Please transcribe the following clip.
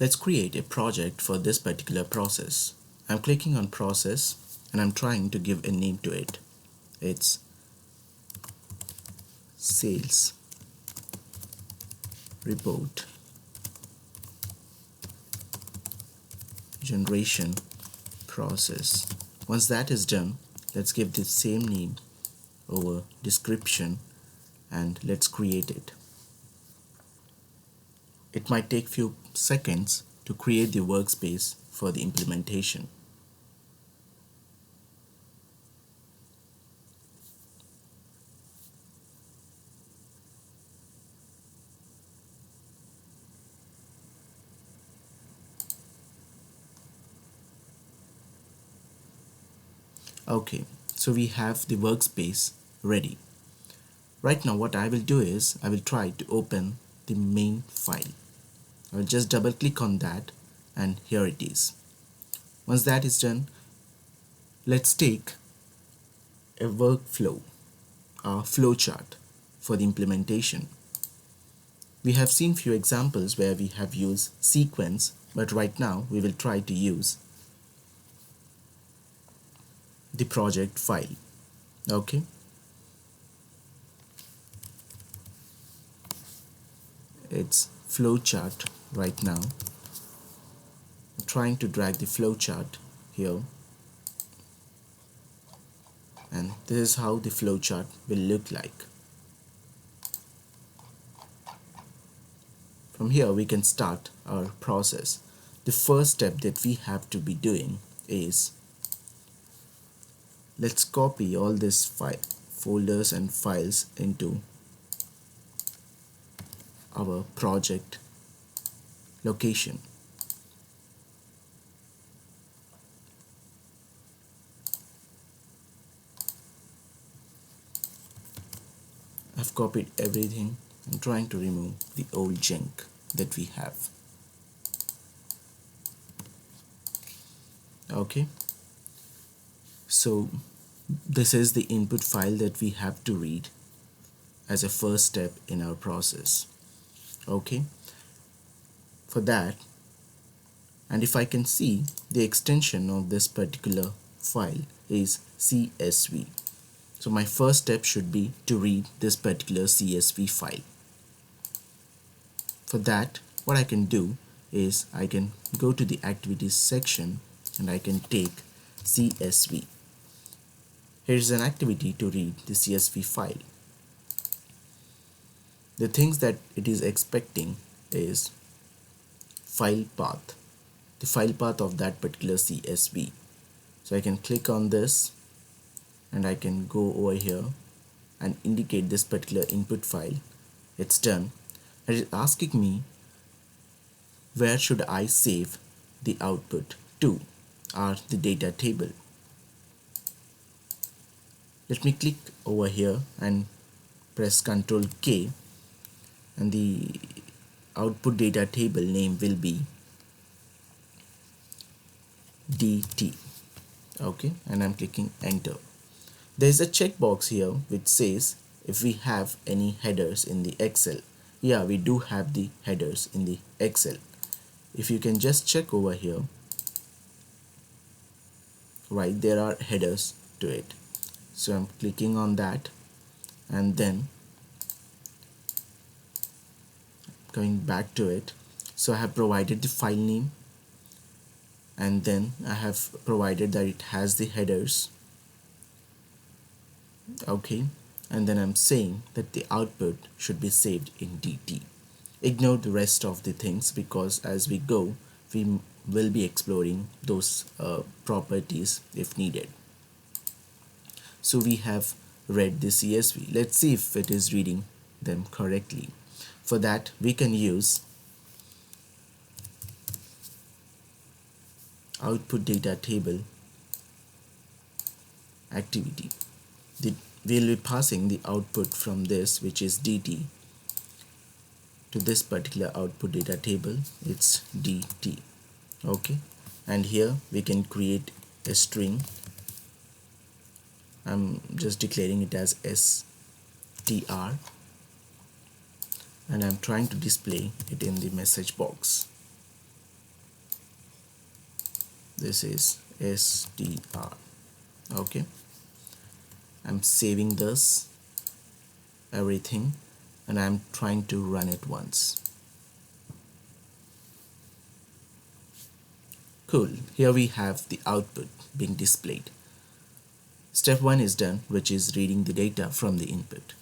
Let's create a project for this particular process. I'm clicking on process and I'm trying to give a name to it. It's sales report generation process. Once that is done, let's give the same name over description and let's create it. It might take few seconds to create the workspace for the implementation. Okay, so we have the workspace ready. Right now what I will do is I will try to open the main file. I will just double click on that and here it is. Once that is done, let's take a workflow, a flowchart for the implementation. We have seen few examples where we have used sequence, but right now we will try to use the project file. Okay, it's flowchart right now. I'm trying to drag the flowchart here, and this is how the flowchart will look like. From here we can start our process. The first step that we have to be doing is let's copy all these folders and files into our project location. I've copied everything. I'm trying to remove the old junk that we have. Okay, so this is the input file that we have to read as a first step in our process. Okay, for that, and if I can see, the extension of this particular file is CSV. So my first step should be to read this particular CSV file. For that, what I can do is I can go to the activities section and I can take CSV. Here is an activity to read the CSV file. The things that it is expecting is file path, the file path of that particular CSV. So I can click on this and I can go over here and indicate this particular input file. It's done. It is asking me where should I save the output to, or the data table. Let me click over here and press Ctrl K, and the output data table name will be DT. Okay, and I'm clicking enter. There is a checkbox here which says if we have any headers in the Excel. Yeah, we do have the headers in the Excel. If you can just check over here, right, there are headers to it. So I'm clicking on that and then going back to it. So I have provided the file name and then I have provided that it has the headers. Okay, and then I'm saying that the output should be saved in DT. Ignore the rest of the things because as we go we will be exploring those properties if needed. So we have read the CSV. Let's see if it is reading them correctly. For that we can use output data table activity. We'll be passing the output from this, which is DT, to this particular output data table. It's DT. Okay, and here we can create a string. I'm just declaring it as str and I'm trying to display it in the message box. this is str. Okay, I'm saving this everything and I'm trying to run it once. Cool, here we have the output being displayed. Step 1 is done, which is reading the data from the input.